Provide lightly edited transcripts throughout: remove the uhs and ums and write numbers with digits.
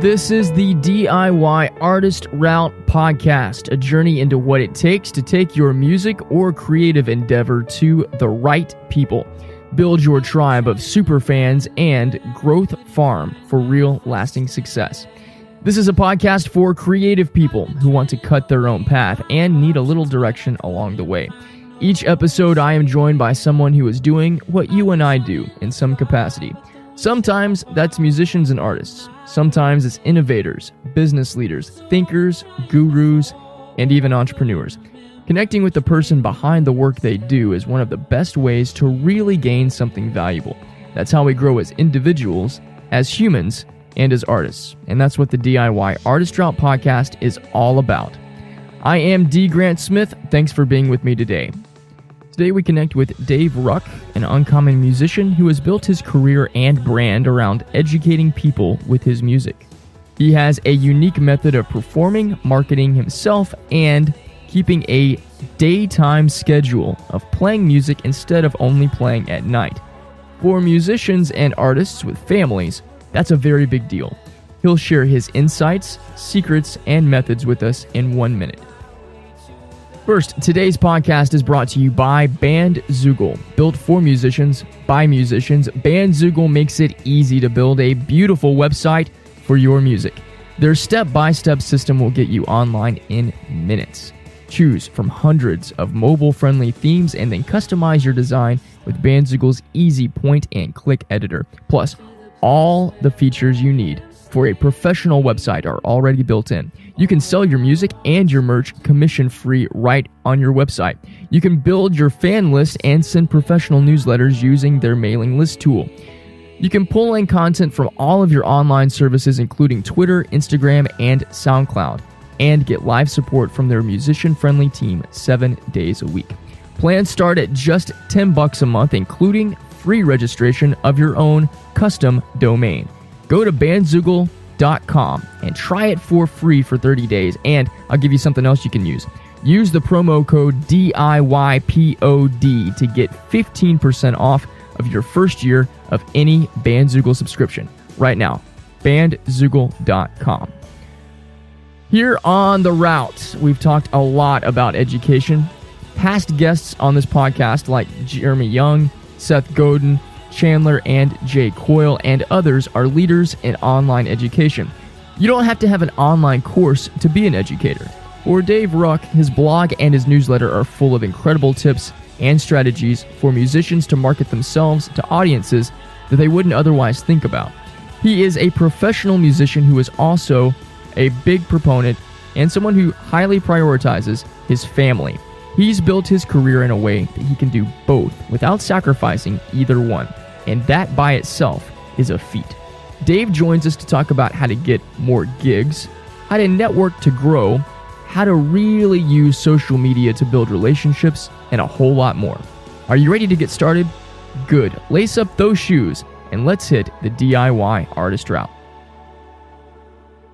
This is the DIY Artist Route Podcast, a journey into what it takes to take your music or creative endeavor to the right people. Build your tribe of superfans and growth farm for real lasting success. This is a podcast for creative people who want to cut their own path and need a little direction along the way. Each episode, I am joined by someone who is doing what you and I do in some capacity. Sometimes that's musicians and artists. Sometimes it's innovators, business leaders, thinkers, gurus, and even entrepreneurs. Connecting with the person behind the work they do is one of the best ways to really gain something valuable. That's how we grow as individuals, as humans, and as artists. And that's what the DIY Artist Route Podcast is all about. I am D. Grant Smith. Thanks for being with me today. Today we connect with Dave Ruch, an uncommon musician who has built his career and brand around educating people with his music. He has a unique method of performing, marketing himself, and keeping a daytime schedule of playing music instead of only playing at night. For musicians and artists with families, that's a very big deal. He'll share his insights, secrets, and methods with us in 1 minute. First, today's podcast is brought to you by Bandzoogle. Built for musicians, by musicians, Bandzoogle makes it easy to build a beautiful website for your music. Their step-by-step system will get you online in minutes. Choose from hundreds of mobile-friendly themes and then customize your design with Bandzoogle's easy point-and-click editor. Plus, all the features you need for a professional website are already built in. You can sell your music and your merch commission-free right on your website. You can build your fan list and send professional newsletters using their mailing list tool. You can pull in content from all of your online services, including Twitter, Instagram, and SoundCloud, and get live support from their musician-friendly team 7 days a week. Plans start at just $10 a month, including free registration of your own custom domain. Go to bandzoogle.com and try it for free for 30 days, and I'll give you something else you can use. Use the promo code DIYPOD to get 15% off of your first year of any Bandzoogle subscription. Right now, bandzoogle.com. Here on The Route, we've talked a lot about education. Past guests on this podcast like Jeremy Young, Seth Godin, Chandler, and Jay Coyle, and others are leaders in online education. You don't have to have an online course to be an educator. For Dave Ruch, his blog and his newsletter are full of incredible tips and strategies for musicians to market themselves to audiences that they wouldn't otherwise think about. He is a professional musician who is also a big proponent and someone who highly prioritizes his family. He's built his career in a way that he can do both without sacrificing either one, and that by itself is a feat. Dave joins us to talk about how to get more gigs, how to network to grow, how to really use social media to build relationships, and a whole lot more. Are you ready to get started? Good. Lace up those shoes, and let's hit the DIY Artist Route.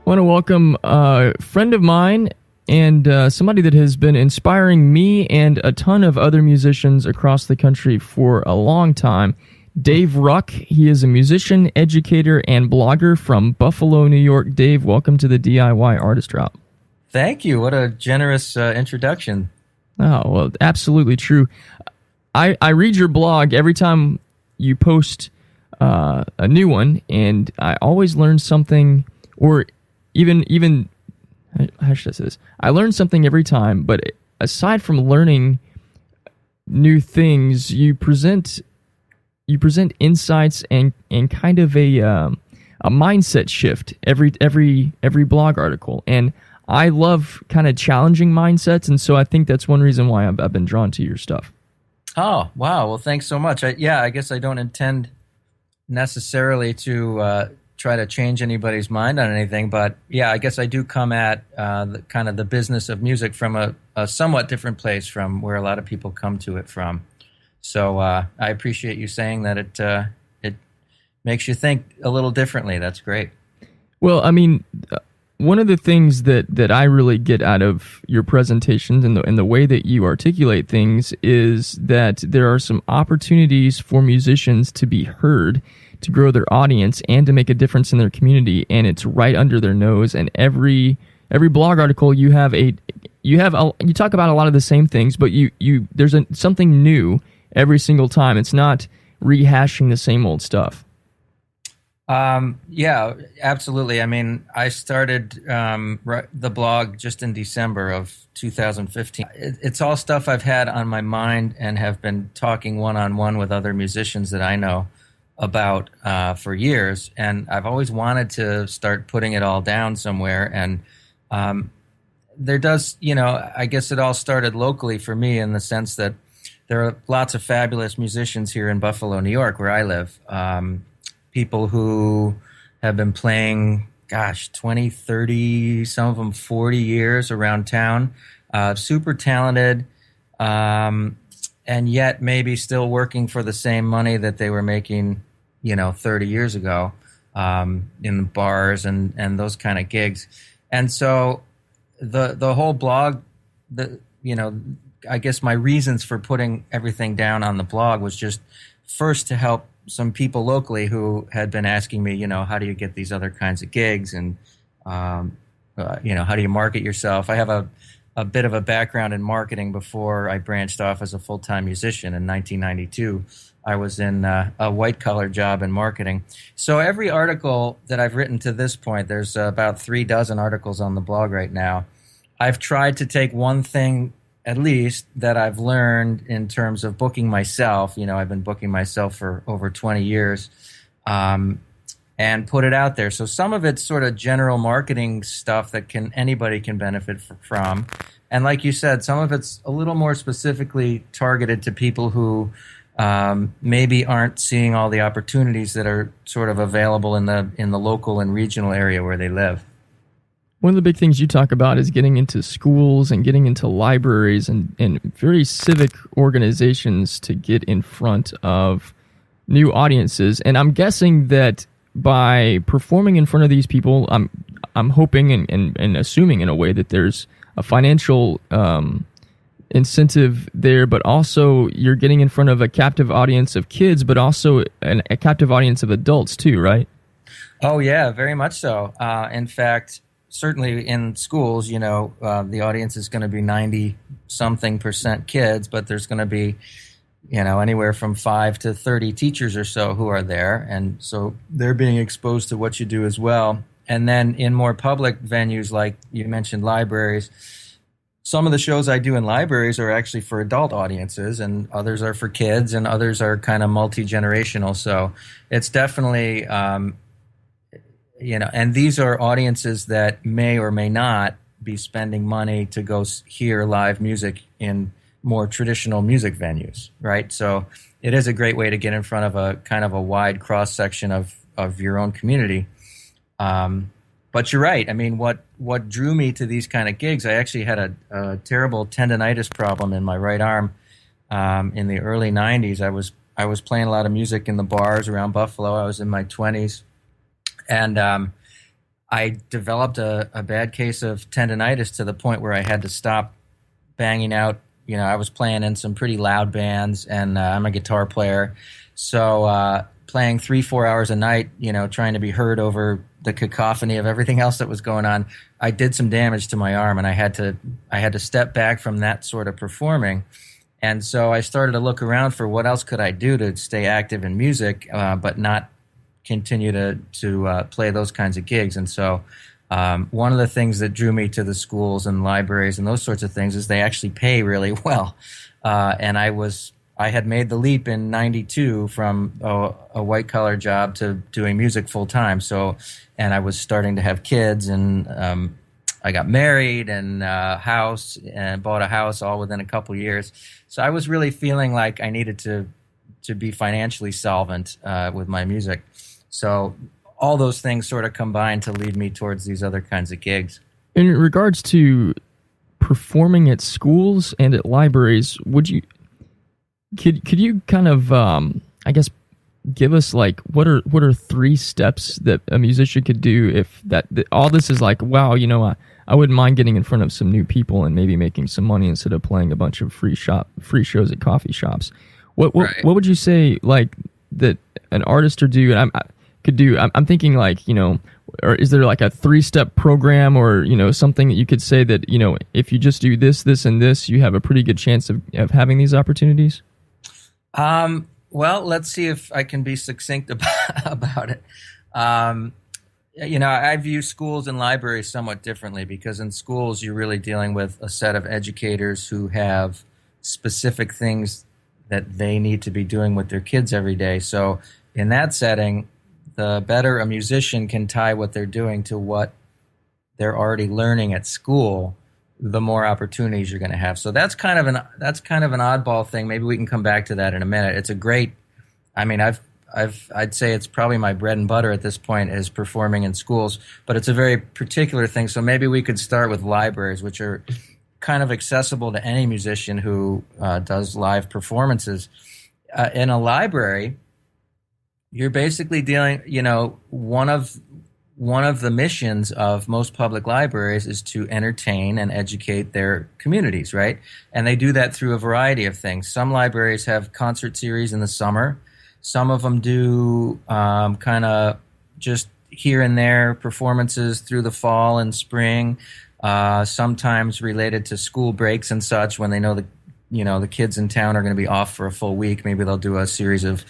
I want to welcome a friend of mine and somebody that has been inspiring me and a ton of other musicians across the country for a long time. Dave Ruch. He is a musician, educator, and blogger from Buffalo, New York. Dave, welcome to the DIY Artist Route. Thank you. What a generous introduction. Oh, well, absolutely true. I read your blog every time you post a new one, and I always learn something, or even how should I say this? I learn something every time, but aside from learning new things, you present insights and kind of a mindset shift every blog article. And I love kind of challenging mindsets, and so I think that's one reason why I've been drawn to your stuff. Oh, wow. Well, thanks so much. I guess I don't intend necessarily to try to change anybody's mind on anything, but yeah, I guess I do come at the business of music from a somewhat different place from where a lot of people come to it from. So I appreciate you saying that it makes you think a little differently. That's great. Well, I mean, one of the things that I really get out of your presentations and the way that you articulate things is that there are some opportunities for musicians to be heard, to grow their audience, and to make a difference in their community, and it's right under their nose. And every blog article you talk about a lot of the same things, but there's something new every single time. It's not rehashing the same old stuff. Yeah, absolutely. I mean, I started the blog just in December of 2015. It's all stuff I've had on my mind and have been talking one-on-one with other musicians that I know about for years. And I've always wanted to start putting it all down somewhere. And there does, I guess it all started locally for me in the sense that there are lots of fabulous musicians here in Buffalo, New York, where I live. People who have been playing, 20, 30, some of them 40 years around town, super talented, and yet maybe still working for the same money that they were making, 30 years ago, in bars and those kind of gigs. And so the whole blog, I guess my reasons for putting everything down on the blog was just first to help some people locally who had been asking me, how do you get these other kinds of gigs, and how do you market yourself? I have a bit of a background in marketing before I branched off as a full-time musician in 1992. I was in a white-collar job in marketing. So every article that I've written to this point, there's about 36 articles on the blog right now. I've tried to take one thing at least that I've learned in terms of booking myself. I've been booking myself for over 20 years, and put it out there. So some of it's sort of general marketing stuff that anybody can benefit from. And like you said, some of it's a little more specifically targeted to people who maybe aren't seeing all the opportunities that are sort of available in the local and regional area where they live. One of the big things you talk about is getting into schools and getting into libraries and very civic organizations to get in front of new audiences. And I'm guessing that by performing in front of these people, I'm hoping and assuming in a way that there's a financial incentive there, but also you're getting in front of a captive audience of kids, but also a captive audience of adults too, right? Oh, yeah, very much so. In fact, certainly in schools, the audience is going to be 90-something% kids, but there's going to be, anywhere from 5 to 30 teachers or so who are there. And so they're being exposed to what you do as well. And then in more public venues, like you mentioned, libraries, some of the shows I do in libraries are actually for adult audiences, and others are for kids, and others are kind of multi-generational. So it's definitely... and these are audiences that may or may not be spending money to go hear live music in more traditional music venues, right? So it is a great way to get in front of a kind of a wide cross section of your own community. But you're right. I mean, what drew me to these kind of gigs, I actually had a terrible tendonitis problem in my right arm in the early 90s. I was playing a lot of music in the bars around Buffalo. I was in my 20s. And I developed a bad case of tendonitis to the point where I had to stop banging out. I was playing in some pretty loud bands, and I'm a guitar player. So playing 3-4 hours a night, trying to be heard over the cacophony of everything else that was going on, I did some damage to my arm, and I had to step back from that sort of performing. And so I started to look around for what else could I do to stay active in music, but not continue to play those kinds of gigs. And so one of the things that drew me to the schools and libraries and those sorts of things is they actually pay really well. And I had made the leap in 92 from a white collar job to doing music full time. So, and I was starting to have kids, and I got married and bought a house all within a couple years. So I was really feeling like I needed to be financially solvent with my music. So all those things sort of combined to lead me towards these other kinds of gigs. In regards to performing at schools and at libraries, could you kind of, give us like what are 3 steps that a musician could do if that all this is like, wow, I wouldn't mind getting in front of some new people and maybe making some money instead of playing a bunch of free shows at coffee shops. What would you say like that an artist or do could do? I'm thinking like, or is there like a 3-step program or something that you could say that if you just do this, this, and this, you have a pretty good chance of having these opportunities? Well, let's see if I can be succinct about it. I view schools and libraries somewhat differently because in schools you're really dealing with a set of educators who have specific things that they need to be doing with their kids every day. So in that setting, the better a musician can tie what they're doing to what they're already learning at school, the more opportunities you're going to have. So that's kind of an oddball thing. Maybe we can come back to that in a minute. It's a great. I mean, I'd say it's probably my bread and butter at this point is performing in schools, but it's a very particular thing. So maybe we could start with libraries, which are kind of accessible to any musician who does live performances. In a library, you're basically dealing, one of the missions of most public libraries is to entertain and educate their communities, right? And they do that through a variety of things. Some libraries have concert series in the summer. Some of them do kind of just here and there performances through the fall and spring, sometimes related to school breaks and such when they know the kids in town are going to be off for a full week. Maybe they'll do a series of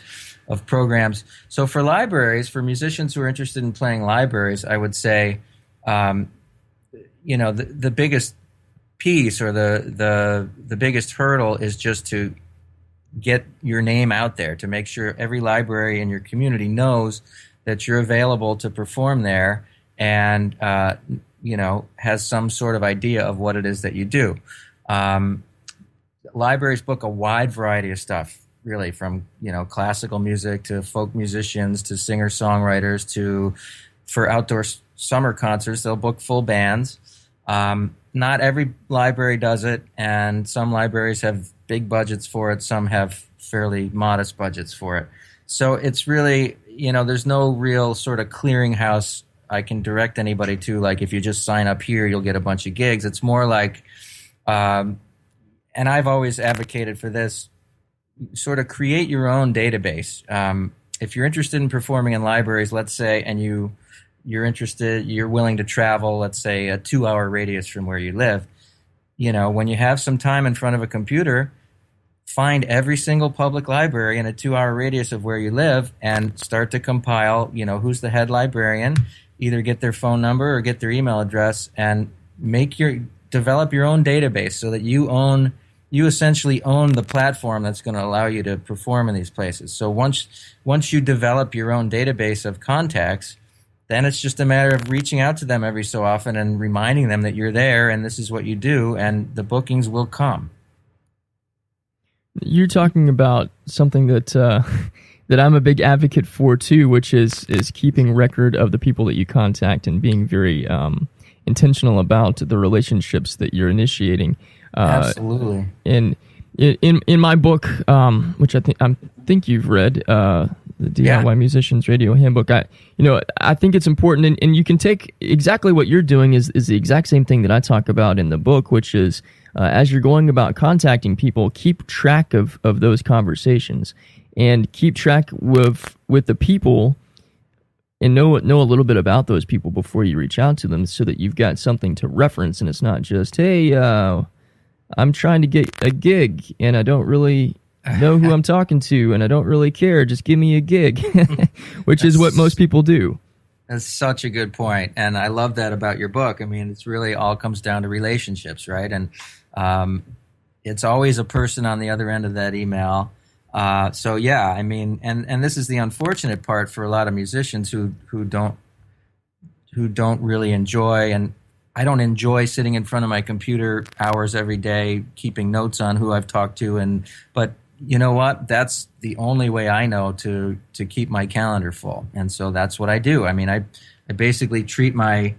programs. So for libraries, for musicians who are interested in playing libraries, I would say, the biggest piece or the biggest hurdle is just to get your name out there, to make sure every library in your community knows that you're available to perform there and, has some sort of idea of what it is that you do. Libraries book a wide variety of stuff, really, from classical music to folk musicians to singer-songwriters for outdoor summer concerts. They'll book full bands. Not every library does it, and some libraries have big budgets for it. Some have fairly modest budgets for it. So it's really, there's no real sort of clearinghouse I can direct anybody to, like if you just sign up here, you'll get a bunch of gigs. It's more like, and I've always advocated for this, sort of create your own database. If you're interested in performing in libraries, let's say, and you're willing to travel, let's say, a 2-hour radius from where you live, when you have some time in front of a computer, find every single public library in a 2-hour radius of where you live and start to compile, who's the head librarian, either get their phone number or get their email address and develop your own database so that you essentially own the platform that's going to allow you to perform in these places. So once you develop your own database of contacts, then it's just a matter of reaching out to them every so often and reminding them that you're there and this is what you do, and the bookings will come. You're talking about something that that I'm a big advocate for too, which is keeping record of the people that you contact and being very intentional about the relationships that you're initiating. Absolutely. And in my book, which I think you've read, the DIY Musician's Radio Handbook, I think it's important, and you can take exactly what you're doing is the exact same thing that I talk about in the book, which is as you're going about contacting people, keep track of those conversations and keep track with the people and know a little bit about those people before you reach out to them so that you've got something to reference and it's not just, hey, I'm trying to get a gig and I don't really know who I'm talking to and I don't really care. Just give me a gig, which is what most people do. That's such a good point. And I love that about your book. I mean, it's really all comes down to relationships, right? And it's always a person on the other end of that email. So yeah, I mean, and this is the unfortunate part for a lot of musicians who don't really enjoy, and I don't enjoy sitting in front of my computer hours every day keeping notes on who I've talked to, but you know what? That's the only way I know to keep my calendar full, and so that's what I do. I mean, I basically treat my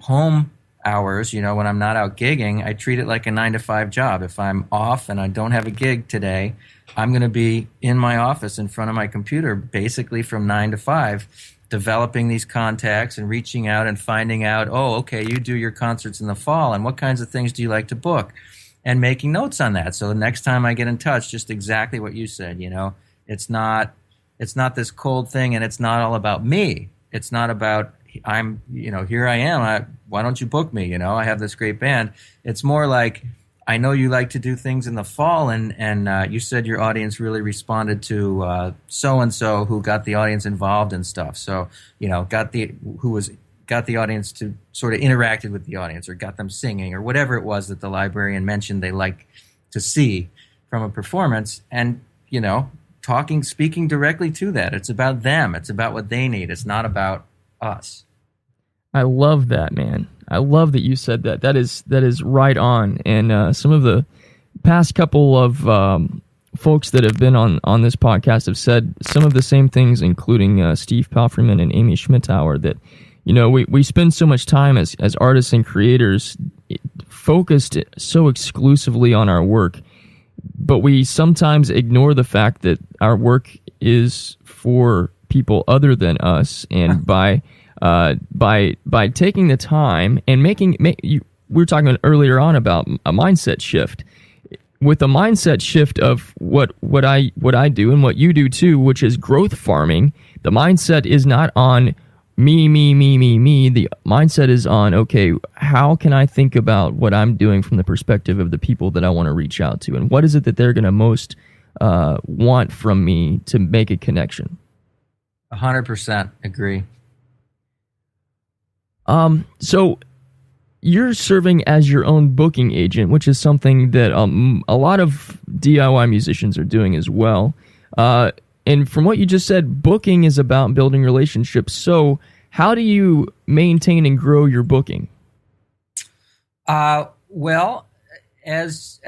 home hours, when I'm not out gigging, I treat it like a 9 to 5 job. If I'm off and I don't have a gig today, I'm going to be in my office in front of my computer basically from 9 to 5, developing these contacts and reaching out and finding out, oh, okay, you do your concerts in the fall, and what kinds of things do you like to book? And making notes on that. So the next time I get in touch, just exactly what you said, it's not this cold thing, and it's not all about me. It's not about here I am. Why don't you book me? I have this great band. It's more like, I know you like to do things in the fall, and you said your audience really responded to so-and-so who got the audience involved and stuff. So, got the audience to sort of interacted with the audience, or got them singing, or whatever it was that the librarian mentioned they like to see from a performance. And, speaking directly to that. It's about them. It's about what they need. It's not about us. I love that, man. I love that you said that. That is right on. And some of the past couple of folks that have been on this podcast have said some of the same things, including Steve Palfreyman and Amy Schmittauer, that we spend so much time as artists and creators focused so exclusively on our work, but we sometimes ignore the fact that our work is for people other than us. And by taking the time and we were talking earlier on about a mindset shift. With a mindset shift of what I do and what you do too, which is growth farming, the mindset is not on me. The mindset is on, okay, how can I think about what I'm doing from the perspective of the people that I want to reach out to, and what is it that they're going to most want from me to make a connection? 100% agree. So you're serving as your own booking agent, which is something that a lot of DIY musicians are doing as well. And from what you just said, booking is about building relationships. So how do you maintain and grow your booking? Well, as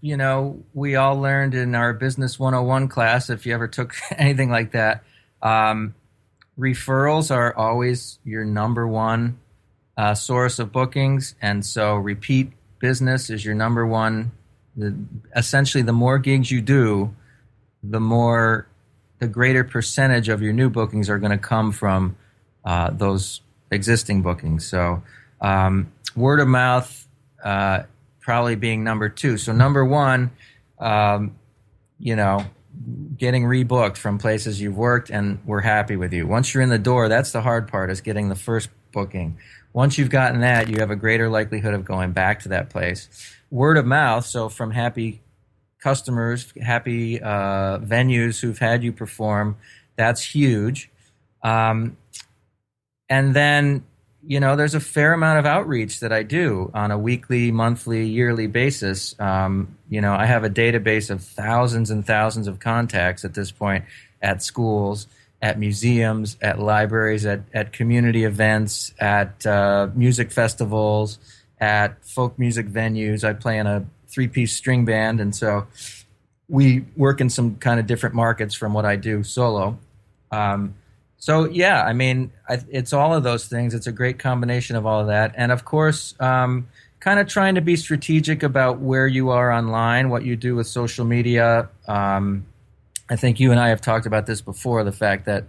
we all learned in our Business 101 class, if you ever took anything like that, referrals are always your number one source of bookings, and so repeat business is your number one. Essentially, the more gigs you do, the greater percentage of your new bookings are going to come from those existing bookings. So word of mouth probably being number two. So number one, getting rebooked from places you've worked and we're happy with you. Once you're in the door, that's the hard part, is getting the first booking. Once you've gotten that, you have a greater likelihood of going back to that place. Word of mouth, so from happy customers, happy venues who've had you perform, that's huge. And then, there's a fair amount of outreach that I do on a weekly, monthly, yearly basis. I have a database of thousands and thousands of contacts at this point at schools, at museums, at libraries, at community events, at music festivals, at folk music venues. I play in a 3-piece string band, and so we work in some kind of different markets from what I do solo. It's all of those things. It's a great combination of all of that. And of course, kind of trying to be strategic about where you are online, what you do with social media. I think you and I have talked about this before, the fact that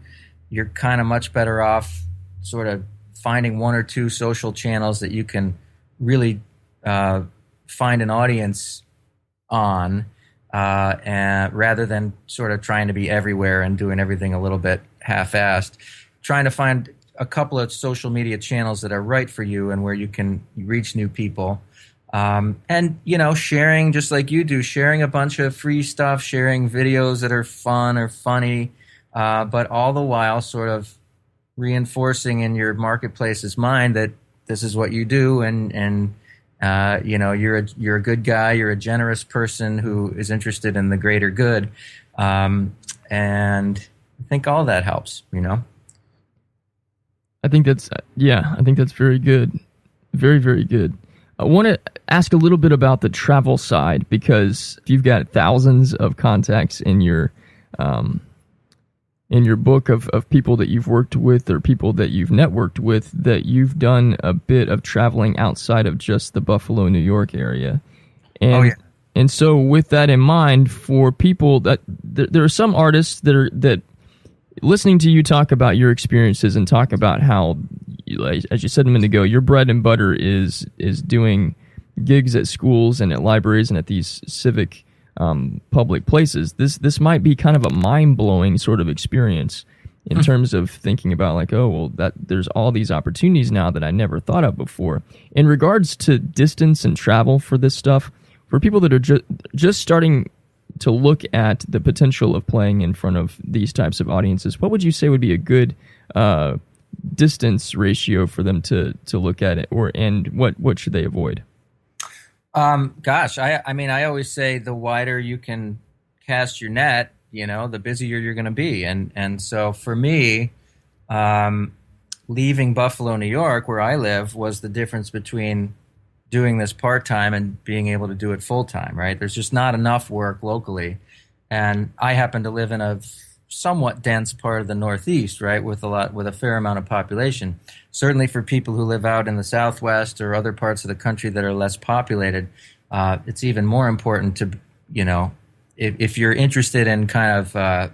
you're kind of much better off sort of finding one or two social channels that you can really find an audience on, and rather than sort of trying to be everywhere and doing everything a little bit half-assed. Trying to find a couple of social media channels that are right for you and where you can reach new people. And, sharing, just like you do, sharing a bunch of free stuff, sharing videos that are fun or funny, but all the while sort of reinforcing in your marketplace's mind that this is what you do, and you're a good guy, you're a generous person who is interested in the greater good, and I think all that helps. I think that's very good, very, very good. I want to ask a little bit about the travel side, because you've got thousands of contacts in your in your book of people that you've worked with or people that you've networked with that you've done a bit of traveling outside of just the Buffalo, New York area. And, oh, yeah. And so with that in mind, for people that there are some artists that listening to you talk about your experiences and talk about how, as you said a minute ago, your bread and butter is doing gigs at schools and at libraries and at these civic public places. This might be kind of a mind-blowing sort of experience in terms of thinking about like, oh, well, that there's all these opportunities now that I never thought of before. In regards to distance and travel for this stuff, for people that are just starting to look at the potential of playing in front of these types of audiences, what would you say would be a good distance ratio for them to look at it, and what should they avoid? Gosh, I mean, I always say the wider you can cast your net, the busier you're going to be. And so for me, leaving Buffalo, New York, where I live, was the difference between doing this part-time and being able to do it full-time, right? There's just not enough work locally. And I happen to live in a somewhat dense part of the Northeast, right, with a fair amount of population. Certainly for people who live out in the Southwest or other parts of the country that are less populated, it's even more important to, if you're interested in kind of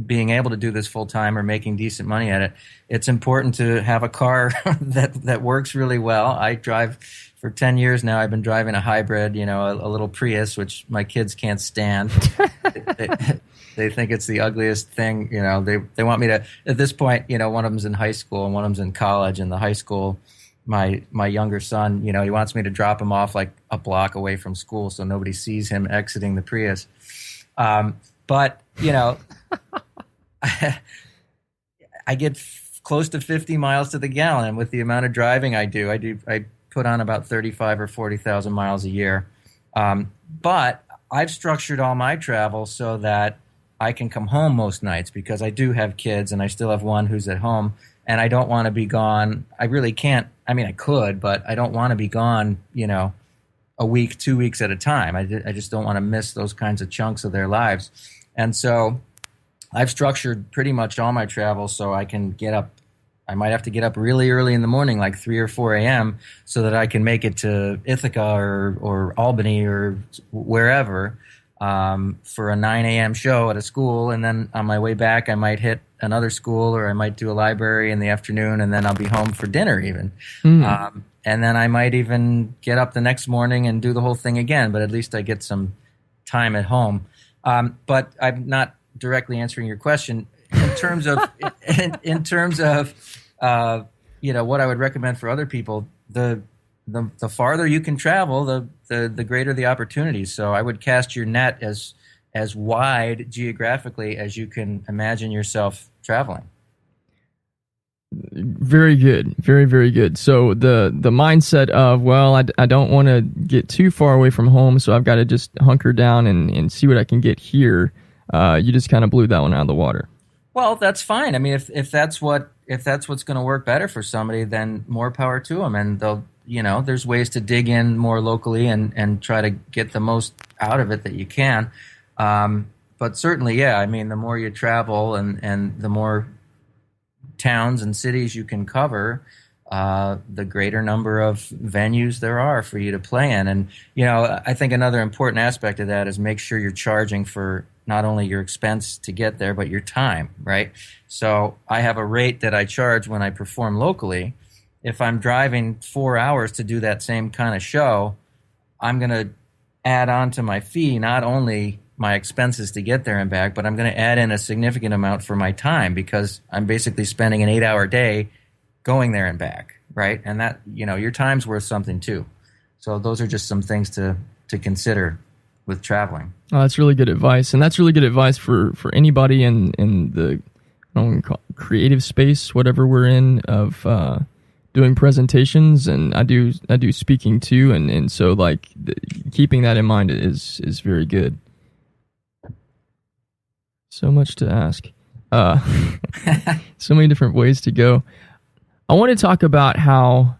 being able to do this full time or making decent money at it, it's important to have a car that works really well. I drive for 10 years now. I've been driving a hybrid, a little Prius, which my kids can't stand. They think it's the ugliest thing. They want me to, at this point, one of them's in high school and one of them's in college. And the high school, my younger son, he wants me to drop him off like a block away from school so nobody sees him exiting the Prius. But I get close to 50 miles to the gallon, and with the amount of driving I put on about 35 or 40,000 miles a year. But I've structured all my travel so that I can come home most nights, because I do have kids and I still have one who's at home, and I don't want to be gone. I really can't. I mean, I could, but I don't want to be gone, a week, 2 weeks at a time. I just don't want to miss those kinds of chunks of their lives. And so I've structured pretty much all my travel so I can get up. I might have to get up really early in the morning, like 3 or 4 a.m., so that I can make it to Ithaca or Albany or wherever for a 9 a.m. show at a school. And then on my way back, I might hit another school, or I might do a library in the afternoon, and then I'll be home for dinner even. And then I might even get up the next morning and do the whole thing again, but at least I get some time at home. But I'm not directly answering your question. In terms of what I would recommend for other people, the farther you can travel, the greater the opportunities. So I would cast your net as wide geographically as you can imagine yourself traveling. Very good. Very, very good. So the mindset of, well, I don't want to get too far away from home, so I've got to just hunker down and see what I can get here. You just kind of blew that one out of the water. Well, that's fine. I mean, if that's what's going to work better for somebody, then more power to them. And they'll, there's ways to dig in more locally and try to get the most out of it that you can. But certainly, yeah, I mean, the more you travel and the more towns and cities you can cover, the greater number of venues there are for you to play in. And, I think another important aspect of that is make sure you're charging for not only your expense to get there, but your time, right? So I have a rate that I charge when I perform locally. If I'm driving 4 hours to do that same kind of show, I'm going to add on to my fee not only my expenses to get there and back, but I'm going to add in a significant amount for my time, because I'm basically spending an 8-hour day going there and back, right? And that, your time's worth something too. So those are just some things to consider with traveling. Oh, that's really good advice, and that's really good advice for anybody in the creative space, whatever we're in, of doing presentations, and I do speaking too, and so keeping that in mind is very good. So much to ask, so many different ways to go. I want to talk about how.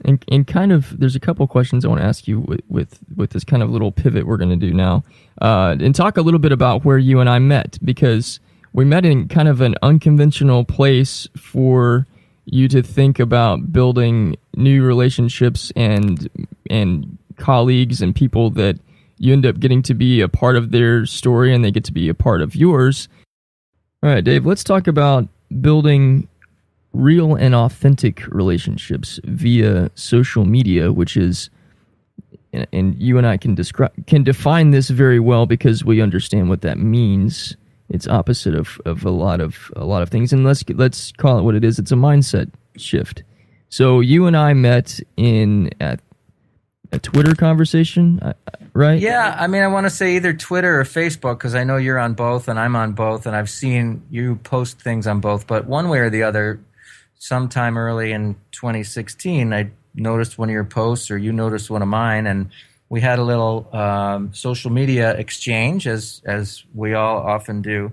And kind of, there's a couple questions I want to ask you with this kind of little pivot we're going to do now, and talk a little bit about where you and I met, because we met in kind of an unconventional place for you to think about building new relationships and colleagues and people that you end up getting to be a part of their story and they get to be a part of yours. All right, Dave, let's talk about building real and authentic relationships via social media, which is, and you and I can define this very well because we understand what that means. It's opposite of a lot of things, and let's call it what it is. It's a mindset shift. So you and I met in a Twitter conversation, right? Yeah, I mean, I want to say either Twitter or Facebook because I know you're on both and I'm on both, and I've seen you post things on both. But one way or the other, sometime early in 2016, I noticed one of your posts, or you noticed one of mine, and we had a little social media exchange, as we all often do.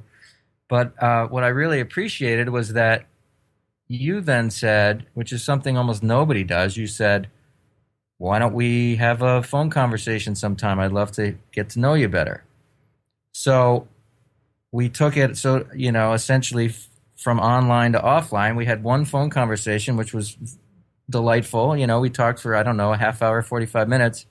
But what I really appreciated was that you then said, which is something almost nobody does, you said, why don't we have a phone conversation sometime? I'd love to get to know you better. So we took it, so, essentially from online to offline. We had one phone conversation, which was delightful. We talked for, I don't know, a half hour, 45 minutes.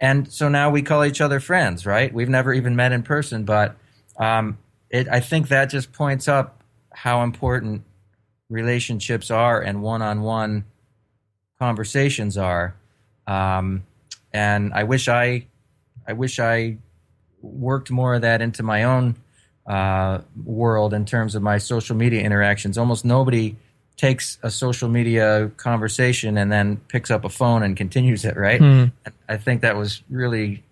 And so now we call each other friends, right? We've never even met in person, but I think that just points up how important relationships are and one-on-one conversations are. And I wish I worked more of that into my own world in terms of my social media interactions. Almost nobody takes a social media conversation and then picks up a phone and continues it, right? I think that was really,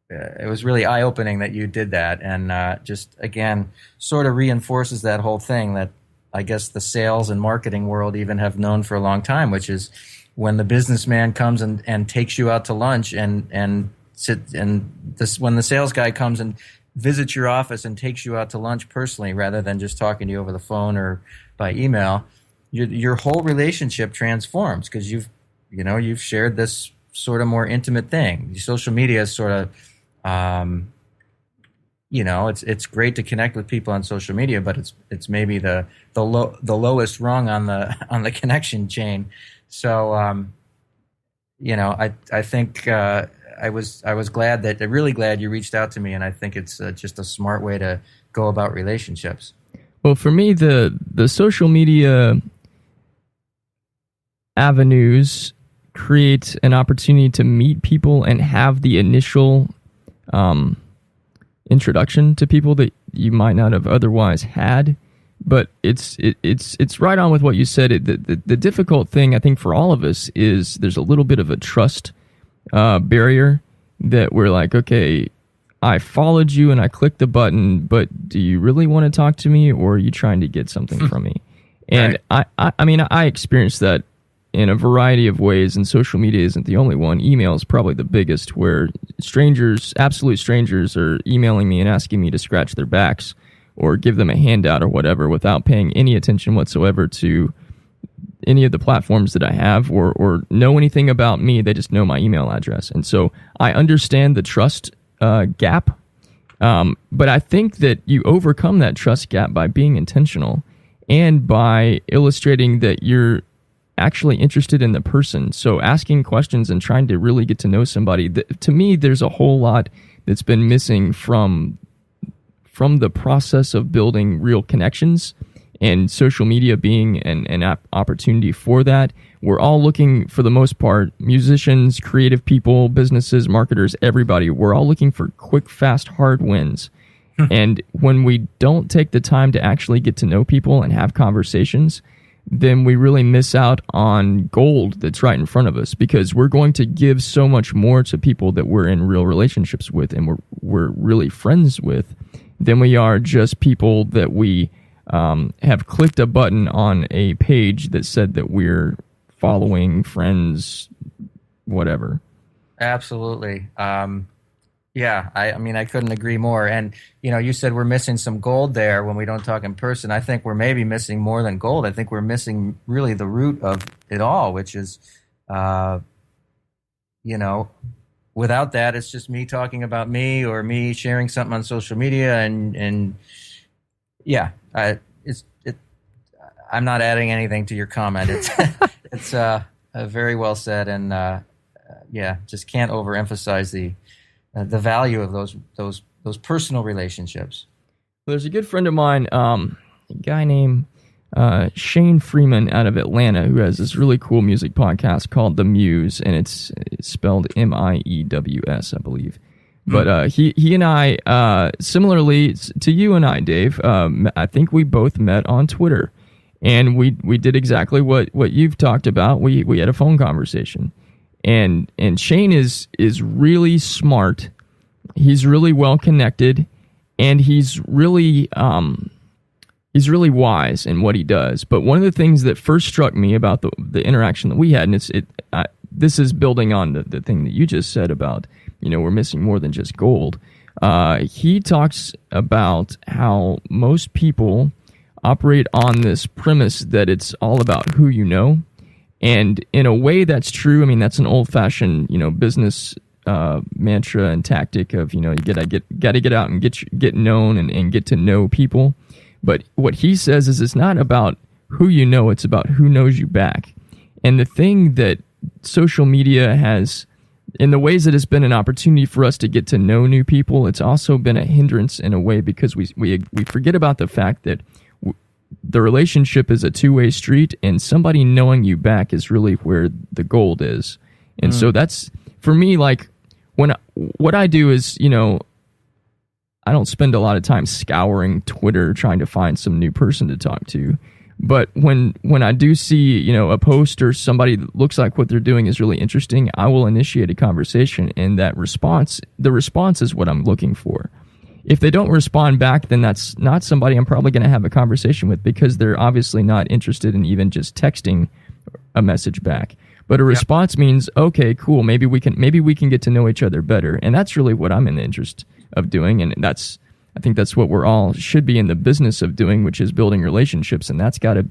it was really eye-opening that you did that, and just, again, sort of reinforces that whole thing that I guess the sales and marketing world even have known for a long time, which is when the businessman comes and takes you out to lunch when the sales guy comes and visits your office and takes you out to lunch personally rather than just talking to you over the phone or by email, your whole relationship transforms because you've shared this sort of more intimate thing. Social media is sort of, it's great to connect with people on social media, but it's maybe the lowest rung on the connection chain. So, I think I was glad really glad you reached out to me, and I think it's just a smart way to go about relationships. Well, for me, the social media avenues create an opportunity to meet people and have the initial introduction to people that you might not have otherwise had. But it's right on with what you said. The difficult thing, I think, for all of us is there's a little bit of a trust barrier that we're like, okay, I followed you and I clicked the button, but do you really want to talk to me, or are you trying to get something from me? And right. I mean, I experienced that in a variety of ways, and social media isn't the only one. Email is probably the biggest, where absolute strangers, are emailing me and asking me to scratch their backs or give them a handout or whatever without paying any attention whatsoever to any of the platforms that I have or know anything about me. They just know my email address. And so I understand the trust gap, but I think that you overcome that trust gap by being intentional and by illustrating that you're actually interested in the person. So asking questions and trying to really get to know somebody. To me, there's a whole lot that's been missing from the process of building real connections, and social media being an opportunity for that. We're all looking, for the most part, musicians, creative people, businesses, marketers, everybody, we're all looking for quick, fast, hard wins. And when we don't take the time to actually get to know people and have conversations, then we really miss out on gold that's right in front of us, because we're going to give so much more to people that we're in real relationships with and we're really friends with than we are just people that we have clicked a button on a page that said that we're following, friends, whatever. Absolutely. Yeah, I mean, I couldn't agree more. And, you said we're missing some gold there when we don't talk in person. I think we're maybe missing more than gold. I think we're missing really the root of it all, which is, without that, it's just me talking about me or me sharing something on social media and Yeah, I'm not adding anything to your comment. It's very well said, and yeah, just can't overemphasize the value of those personal relationships. There's a good friend of mine, a guy named Shane Freeman out of Atlanta, who has this really cool music podcast called The Muse, and it's spelled Miews, I believe. But he and I, similarly to you and I, Dave, I think we both met on Twitter, and we did exactly what you've talked about. We had a phone conversation, and Shane is really smart. He's really well connected, and he's really wise in what he does. But one of the things that first struck me about the interaction that we had, and this is building on the thing that you just said about, we're missing more than just gold. He talks about how most people operate on this premise that it's all about who you know. And in a way that's true. I mean, that's an old-fashioned, business mantra and tactic of, you got to get out and get known and get to know people. But what he says is it's not about who you know, it's about who knows you back. And the thing that social media has, in the ways that it's been an opportunity for us to get to know new people, it's also been a hindrance in a way because we forget about the fact that the relationship is a two-way street, and somebody knowing you back is really where the gold is. And so that's, for me, like, what I do is, I don't spend a lot of time scouring Twitter trying to find some new person to talk to. But when I do see, a post or somebody that looks like what they're doing is really interesting, I will initiate a conversation, and the response is what I'm looking for. If they don't respond back, then that's not somebody I'm probably going to have a conversation with, because they're obviously not interested in even just texting a message back. But a response means, okay, cool, maybe we can get to know each other better. And that's really what I'm in the interest of doing, and I think that's what we're all should be in the business of doing, which is building relationships, and that's got to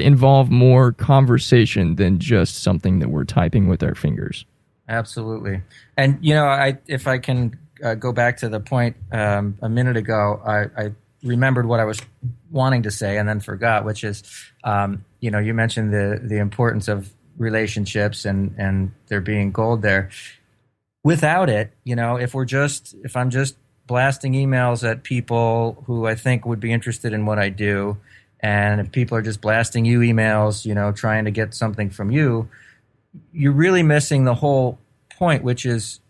involve more conversation than just something that we're typing with our fingers. Absolutely. And if I can go back to the point a minute ago, I remembered what I was wanting to say and then forgot, which is you mentioned the importance of relationships and there being gold there. Without it, if I'm just blasting emails at people who I think would be interested in what I do, and if people are just blasting you emails, trying to get something from you, you're really missing the whole point, which is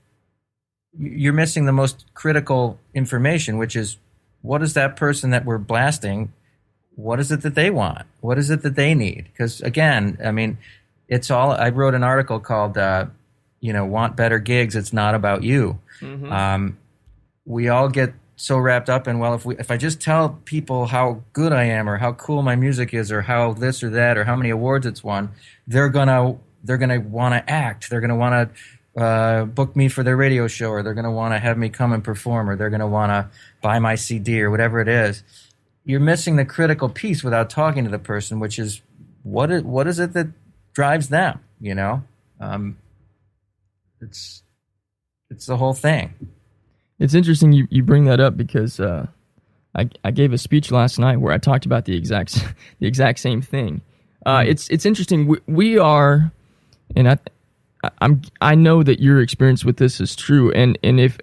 you're missing the most critical information, which is, what is that person that we're blasting? What is it that they want? What is it that they need? Because again, I mean, I wrote an article called, want better gigs. It's not about you. Mm-hmm. We all get so wrapped up in, well, if I just tell people how good I am or how cool my music is or how this or that or how many awards it's won, they're gonna want to act. They're gonna want to book me for their radio show, or they're gonna want to have me come and perform, or they're gonna want to buy my CD or whatever it is. You're missing the critical piece without talking to the person, which is what is it that drives them? It's the whole thing. It's interesting you bring that up, because I gave a speech last night where I talked about the exact same thing. It's interesting. We are, and I know that your experience with this is true. And if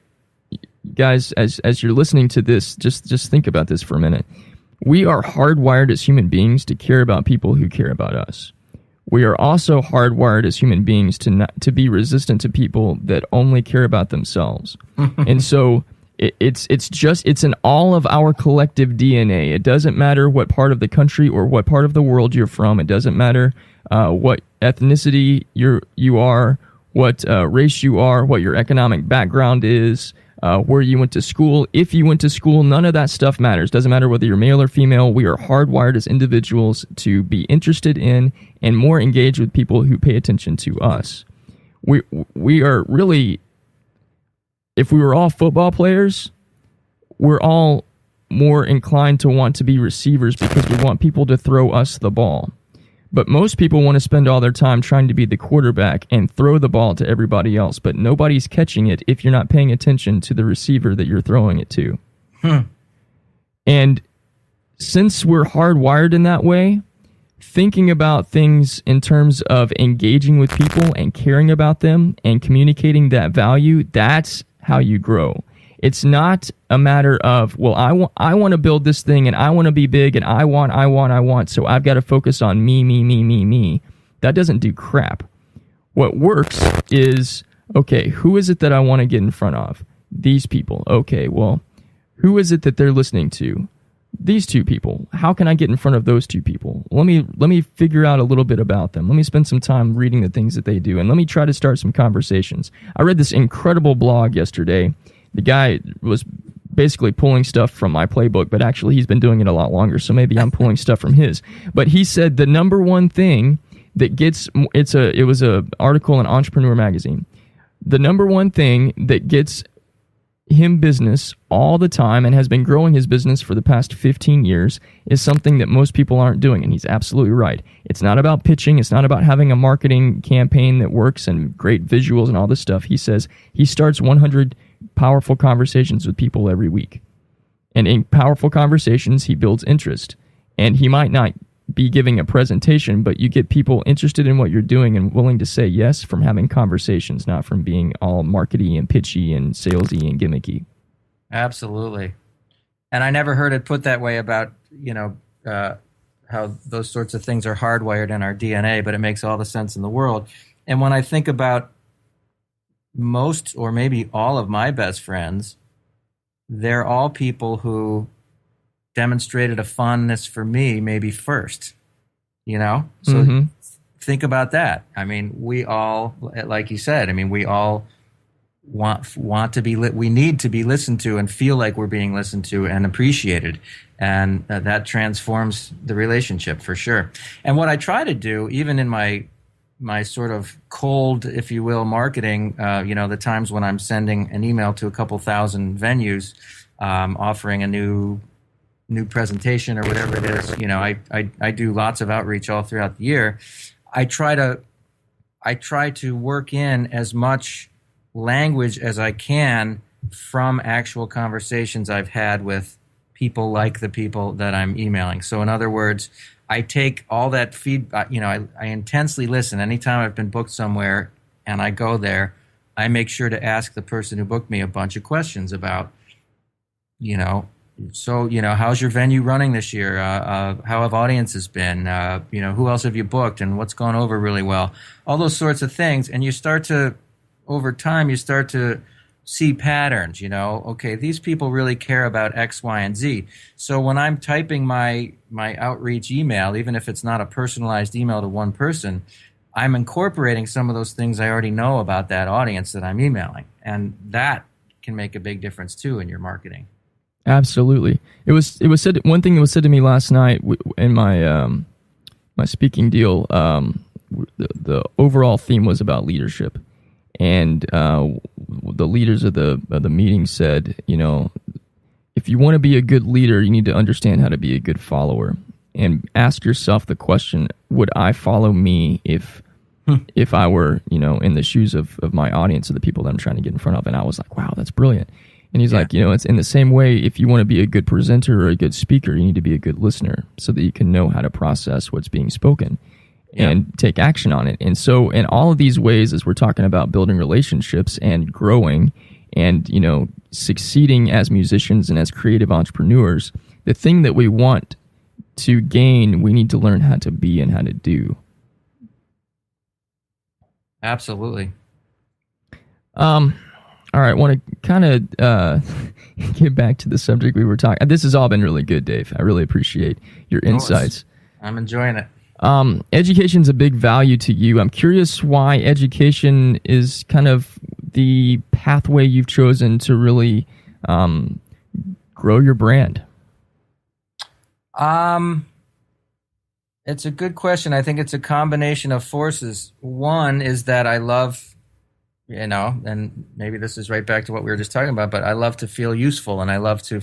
guys, as you're listening to this, just think about this for a minute. We are hardwired as human beings to care about people who care about us. We are also hardwired as human beings to be resistant to people that only care about themselves. And so it's in all of our collective DNA. It doesn't matter what part of the country or what part of the world you're from. It doesn't matter what ethnicity you are, what race you are, what your economic background is, where you went to school. If you went to school, none of that stuff matters. Doesn't matter whether you're male or female. We are hardwired as individuals to be interested in and more engaged with people who pay attention to us. We are really, if we were all football players, we're all more inclined to want to be receivers because we want people to throw us the ball. But most people want to spend all their time trying to be the quarterback and throw the ball to everybody else, but nobody's catching it if you're not paying attention to the receiver that you're throwing it to. And since we're hardwired in that way, thinking about things in terms of engaging with people and caring about them and communicating that value, that's how you grow. It's not a matter of, well, I want to build this thing and I want to be big and I want, so I've got to focus on me. That doesn't do crap. What works is, okay, who is it that I want to get in front of? These people. Okay, well, who is it that they're listening to? These two people. How can I get in front of those two people? Let me figure out a little bit about them. Let me spend some time reading the things that they do, and let me try to start some conversations. I read this incredible blog yesterday. The guy was basically pulling stuff from my playbook, but actually he's been doing it a lot longer, so maybe I'm pulling stuff from his. But he said the number one thing that gets it was a article in Entrepreneur Magazine. The number one thing that gets him business all the time and has been growing his business for the past 15 years is something that most people aren't doing, and he's absolutely right. It's not about pitching. It's not about having a marketing campaign that works and great visuals and all this stuff. He says he starts 100 powerful conversations with people every week, and in powerful conversations he builds interest, and he might not be giving a presentation, but you get people interested in what you're doing and willing to say yes from having conversations, not from being all markety and pitchy and salesy and gimmicky. Absolutely. And I never heard it put that way about, how those sorts of things are hardwired in our DNA, but it makes all the sense in the world. And when I think about most or maybe all of my best friends, they're all people who demonstrated a fondness for me maybe first, So think about that. I mean, we all, like you said, we all want to be we need to be listened to and feel like we're being listened to and appreciated, and that transforms the relationship for sure. And what I try to do, even in my sort of cold, if you will, marketing, the times when I'm sending an email to a couple thousand venues, offering a new presentation or whatever it is, I do lots of outreach all throughout the year. I try to work in as much language as I can from actual conversations I've had with people like the people that I'm emailing. So in other words, I take all that feedback, I intensely listen. Anytime I've been booked somewhere and I go there, I make sure to ask the person who booked me a bunch of questions about, so, how's your venue running this year? How have audiences been? Who else have you booked and what's gone over really well? All those sorts of things. And over time, you start to see patterns, okay, these people really care about X, Y, and Z. So when I'm typing my outreach email, even if it's not a personalized email to one person, I'm incorporating some of those things I already know about that audience that I'm emailing. And that can make a big difference too in your marketing. Absolutely. It was said, one thing that was said to me last night in my my speaking deal. The overall theme was about leadership, and the leaders of the meeting said, if you want to be a good leader, you need to understand how to be a good follower, and ask yourself the question: would I follow me if I were in the shoes of my audience, of the people that I'm trying to get in front of? And I was like, wow, that's brilliant. And he's like, it's in the same way, if you want to be a good presenter or a good speaker, you need to be a good listener so that you can know how to process what's being spoken and take action on it. And so in all of these ways, as we're talking about building relationships and growing and, succeeding as musicians and as creative entrepreneurs, the thing that we want to gain, we need to learn how to be and how to do. Absolutely. All right, I want to kind of get back to the subject we were talking. This has all been really good, Dave. I really appreciate your insights. I'm enjoying it. Education's a big value to you. I'm curious why education is kind of the pathway you've chosen to really grow your brand. It's a good question. I think it's a combination of forces. One is that I love, and maybe this is right back to what we were just talking about, but I love to feel useful, and I love to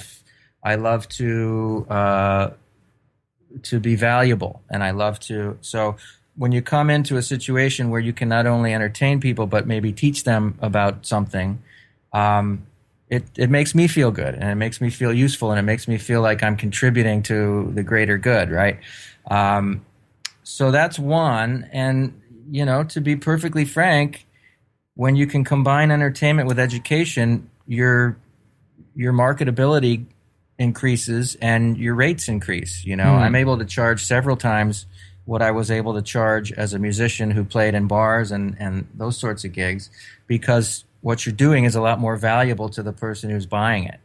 be valuable, and I love to. So when you come into a situation where you can not only entertain people but maybe teach them about something, it makes me feel good, and it makes me feel useful, and it makes me feel like I'm contributing to the greater good, right? So that's one. And, to be perfectly frank, when you can combine entertainment with education, your marketability increases and your rates increase. I'm able to charge several times what I was able to charge as a musician who played in bars and those sorts of gigs, because what you're doing is a lot more valuable to the person who's buying it.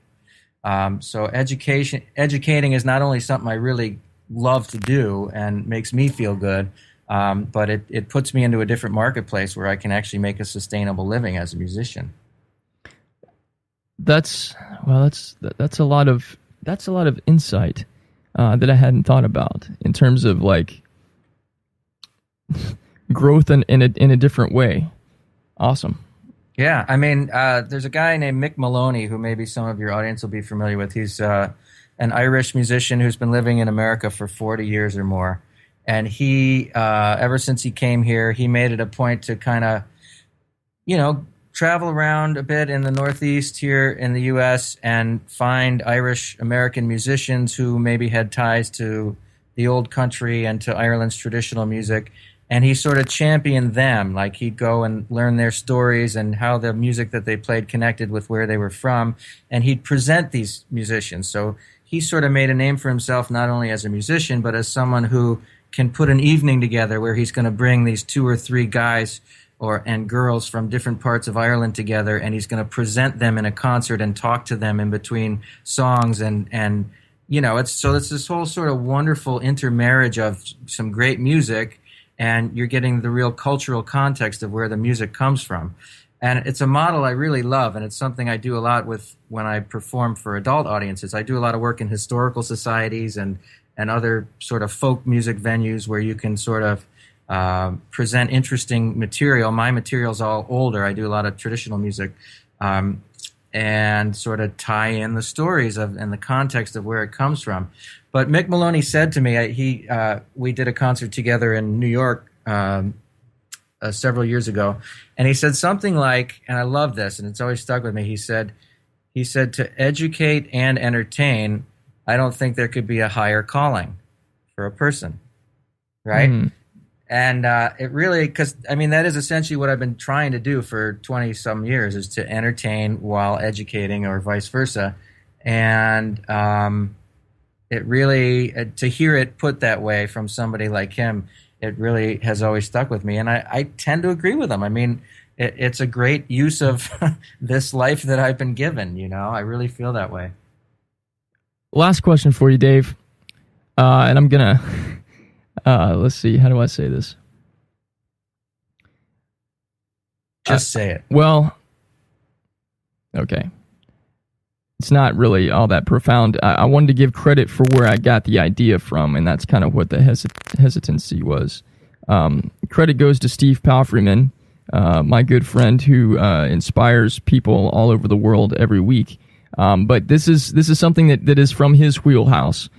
So educating is not only something I really love to do and makes me feel good, but it puts me into a different marketplace where I can actually make a sustainable living as a musician. That's a lot of insight that I hadn't thought about in terms of like growth in a different way. Awesome. Yeah, I mean, there's a guy named Mick Moloney who maybe some of your audience will be familiar with. He's an Irish musician who's been living in America for 40 years or more. And he, ever since he came here, he made it a point to kind of, travel around a bit in the Northeast here in the U.S. and find Irish American musicians who maybe had ties to the old country and to Ireland's traditional music. And he sort of championed them. Like, he'd go and learn their stories and how the music that they played connected with where they were from. And he'd present these musicians. So he sort of made a name for himself, not only as a musician, but as someone who can put an evening together where he's going to bring these 2 or 3 guys and girls from different parts of Ireland together, and he's going to present them in a concert and talk to them in between songs. And it's this whole sort of wonderful intermarriage of some great music, and you're getting the real cultural context of where the music comes from. And it's a model I really love, and it's something I do a lot with when I perform for adult audiences. I do a lot of work in historical societies and other sort of folk music venues where you can sort of present interesting material. My material's all older. I do a lot of traditional music, and sort of tie in the stories and the context of where it comes from. But Mick Moloney said to me, we did a concert together in New York several years ago, and he said something like, and I love this, and it's always stuck with me. He said, to educate and entertain, I don't think there could be a higher calling for a person, right? Mm. And it really, because, I mean, that is essentially what I've been trying to do for 20-some years, is to entertain while educating, or vice versa. And it really, to hear it put that way from somebody like him, it really has always stuck with me. And I tend to agree with him. I mean, it's a great use of this life that I've been given, I really feel that way. Last question for you, Dave. And I'm going to... let's see. How do I say this? Just say it. Well, okay. It's not really all that profound. I wanted to give credit for where I got the idea from, and that's kind of what the hesitancy was. Credit goes to Steve Palfreyman, my good friend who inspires people all over the world every week. But this is something that is from his wheelhouse.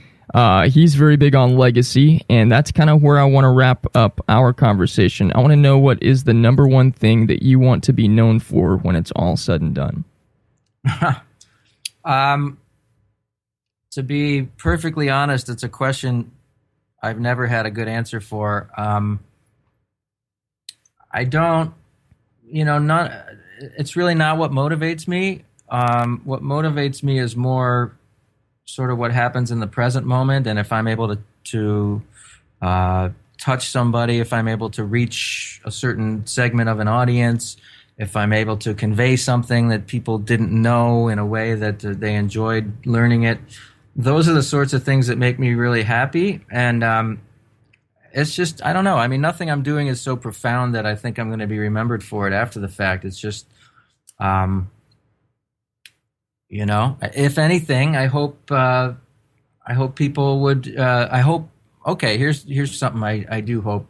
He's very big on legacy, and that's kind of where I want to wrap up our conversation. I want to know, what is the number one thing that you want to be known for when it's all said and done? To be perfectly honest, it's a question I've never had a good answer for. I don't, it's really not what motivates me. What motivates me is more sort of what happens in the present moment, and if I'm able to touch somebody, if I'm able to reach a certain segment of an audience, if I'm able to convey something that people didn't know in a way that they enjoyed learning it, those are the sorts of things that make me really happy. And it's just, I don't know. I mean, nothing I'm doing is so profound that I think I'm going to be remembered for it after the fact. It's just, if anything, I hope people would. Okay, here's something I do hope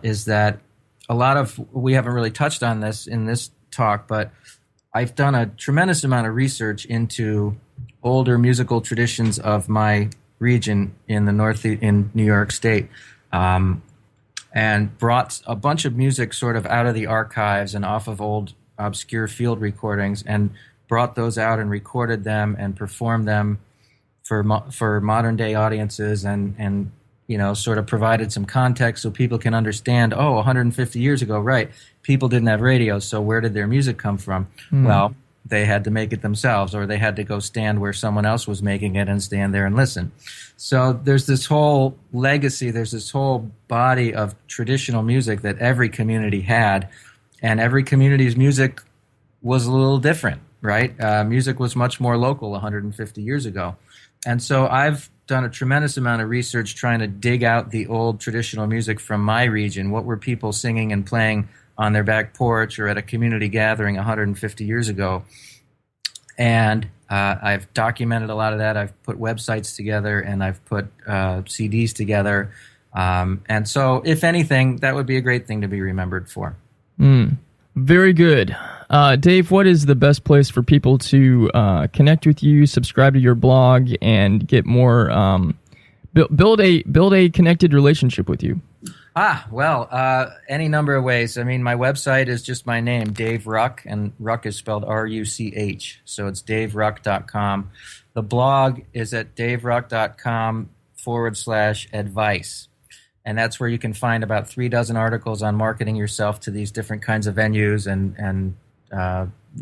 is that a lot of, we haven't really touched on this in this talk, but I've done a tremendous amount of research into older musical traditions of my region in the in New York State, and brought a bunch of music sort of out of the archives and off of old obscure field recordings, and brought those out and recorded them and performed them for modern day audiences, and sort of provided some context so people can understand, 150 years ago, right, people didn't have radios, so where did their music come from? Well, they had to make it themselves, or they had to go stand where someone else was making it and stand there and listen. So there's this whole legacy, there's this whole body of traditional music that every community had, and every community's music was a little different, right? Music was much more local 150 years ago. And so I've done a tremendous amount of research trying to dig out the old traditional music from my region. What were people singing and playing on their back porch or at a community gathering 150 years ago? And I've documented a lot of that. I've put websites together, and I've put CDs together. And so, if anything, that would be a great thing to be remembered for. Very good. Dave, what is the best place for people to connect with you, subscribe to your blog, and get more, build a connected relationship with you? Well, any number of ways. I mean, my website is just my name, Dave Ruch, and Ruch is spelled R-U-C-H, so it's daveruch.com. The blog is at daveruch.com/advice, and that's where you can find about 36 articles on marketing yourself to these different kinds of venues and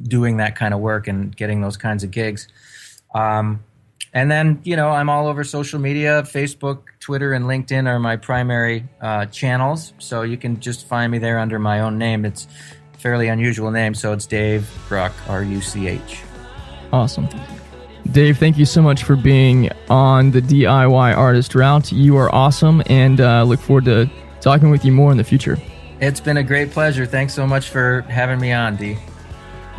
doing that kind of work and getting those kinds of gigs. And then, I'm all over social media. Facebook, Twitter, and LinkedIn are my primary channels. So you can just find me there under my own name. It's a fairly unusual name, so it's Dave Ruch, R-U-C-H. Awesome. Dave, thank you so much for being on the DIY Artist Route. You are awesome, and look forward to talking with you more in the future. It's been a great pleasure. Thanks so much for having me on, D.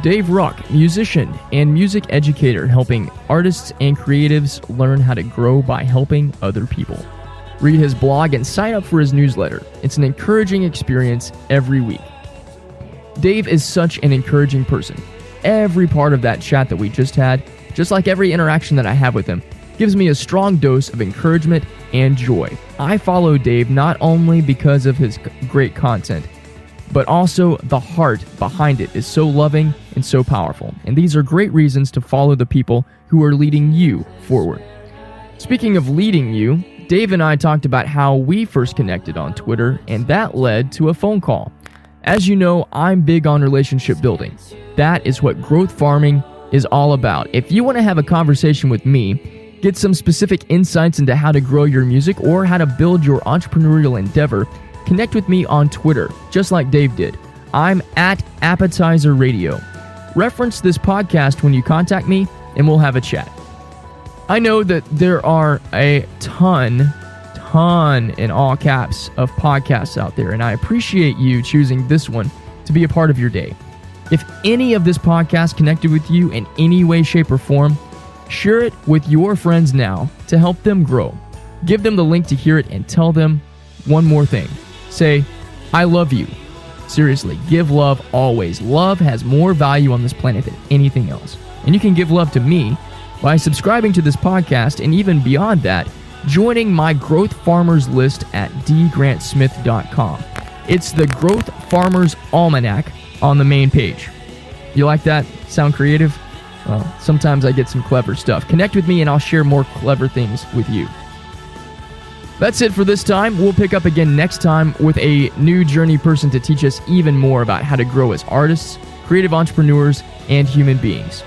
Dave Ruch, musician and music educator, helping artists and creatives learn how to grow by helping other people. Read his blog and sign up for his newsletter. It's an encouraging experience every week. Dave is such an encouraging person. Every part of that chat that we just had, just like every interaction that I have with him, gives me a strong dose of encouragement and joy. I follow Dave not only because of his great content, but also the heart behind it is so loving and so powerful. And these are great reasons to follow the people who are leading you forward. Speaking of leading you, Dave and I talked about how we first connected on Twitter, and that led to a phone call. As you know, I'm big on relationship building. That is what growth farming is all about. If you want to have a conversation with me, get some specific insights into how to grow your music or how to build your entrepreneurial endeavor, connect with me on Twitter, just like Dave did. I'm at Appetizer Radio. Reference this podcast when you contact me, and we'll have a chat. I know that there are a ton in all caps of podcasts out there, and I appreciate you choosing this one to be a part of your day. If any of this podcast connected with you in any way, shape, or form, share it with your friends now to help them grow. Give them the link to hear it and tell them one more thing. Say, I love you. Seriously, give love always. Love has more value on this planet than anything else. And you can give love to me by subscribing to this podcast, and even beyond that, joining my Growth Farmers list at dgrantsmith.com. It's the Growth Farmers Almanac on the main page. You like that? Sound creative? Well, sometimes I get some clever stuff. Connect with me and I'll share more clever things with you. That's it for this time. We'll pick up again next time with a new journey person to teach us even more about how to grow as artists, creative entrepreneurs, and human beings.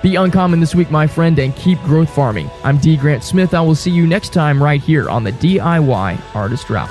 Be uncommon this week, my friend, and keep growth farming. I'm D. Grant Smith. I will see you next time right here on the DIY Artist Route.